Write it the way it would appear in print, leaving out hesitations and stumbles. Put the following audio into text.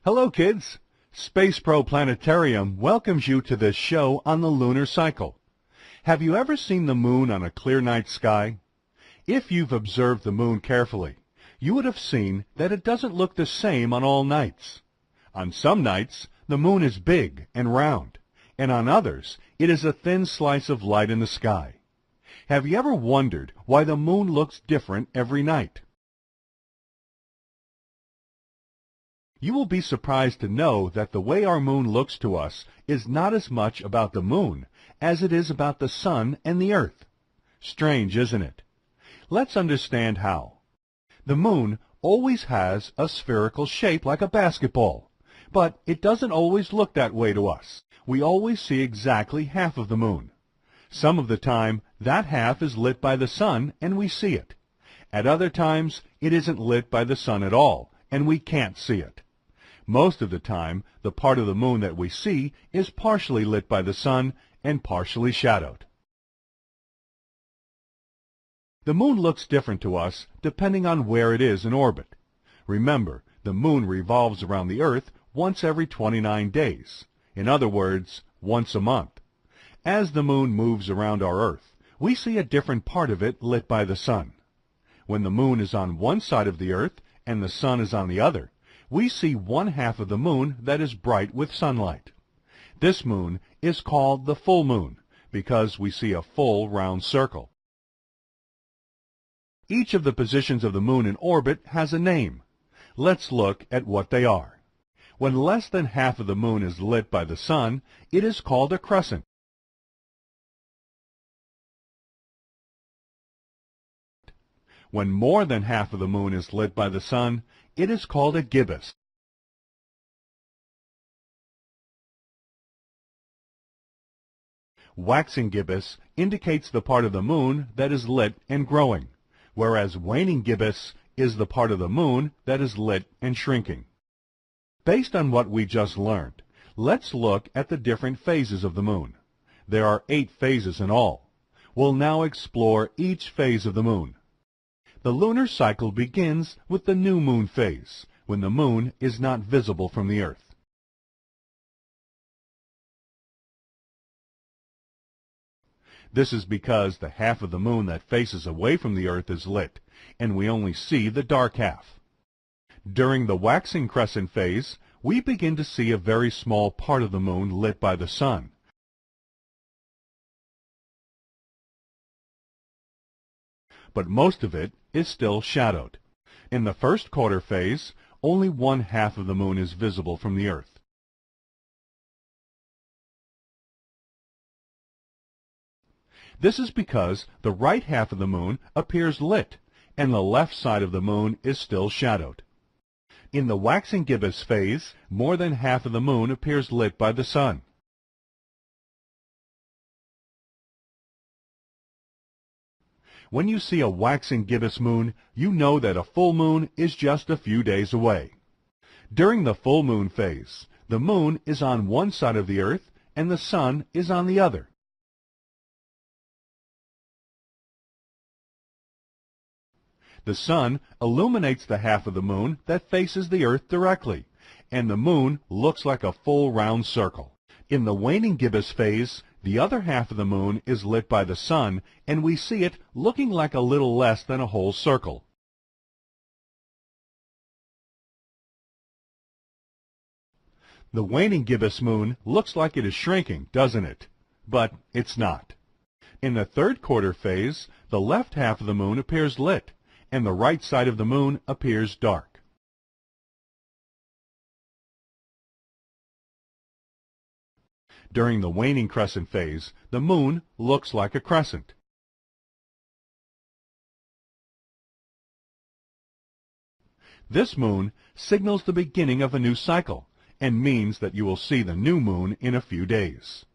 Hello, kids. Space Pro Planetarium welcomes you to this show on the lunar cycle. Have you ever seen the moon on a clear night sky? If you've observed the moon carefully, you would have seen that it doesn't look the same on all nights. On some nights, the moon is big and round, and on others, it is a thin slice of light in the sky. Have you ever wondered why the moon looks different every night? You will be surprised to know that the way our moon looks to us is not as much about the moon as it is about the sun and the earth. Strange, isn't it? Let's understand how. The moon always has a spherical shape like a basketball, but it doesn't always look that way to us. We always see exactly half of the moon. Some of the time, that half is lit by the sun and we see it. At other times, it isn't lit by the sun at all, and we can't see it. Most of the time, the part of the moon that we see is partially lit by the sun and partially shadowed. The moon looks different to us depending on where it is in orbit. Remember, the moon revolves around the Earth once every 29 days. In other words, once a month. As the moon moves around our Earth, we see a different part of it lit by the sun. When the moon is on one side of the Earth and the sun is on the other, we see one half of the moon that is bright with sunlight. This moon is called the full moon because we see a full round circle. Each of the positions of the moon in orbit has a name. Let's look at what they are. When less than half of the moon is lit by the sun, it is called a crescent. When more than half of the moon is lit by the sun, it is called a gibbous. Waxing gibbous indicates the part of the moon that is lit and growing, whereas waning gibbous is the part of the moon that is lit and shrinking. Based on what we just learned, let's look at the different phases of the moon. There are 8 phases in all. We'll now explore each phase of the moon. The lunar cycle begins with the new moon phase, when the moon is not visible from the Earth. This is because the half of the moon that faces away from the Earth is lit, and we only see the dark half. During the waxing crescent phase, we begin to see a very small part of the moon lit by the sun. But most of it is still shadowed. In the first quarter phase, only one half of the moon is visible from the Earth. This is because the right half of the moon appears lit, and the left side of the moon is still shadowed. In the waxing gibbous phase, more than half of the moon appears lit by the sun. When you see a waxing gibbous moon, you know that a full moon is just a few days away. During the full moon phase, the moon is on one side of the Earth and the sun is on the other. The sun illuminates the half of the moon that faces the Earth directly, and the moon looks like a full round circle. In the waning gibbous phase, the other half of the moon is lit by the sun, and we see it looking like a little less than a whole circle. The waning gibbous moon looks like it is shrinking, doesn't it? But it's not. In the third quarter phase, the left half of the moon appears lit, and the right side of the moon appears dark. During the waning crescent phase, the moon looks like a crescent. This moon signals the beginning of a new cycle and means that you will see the new moon in a few days.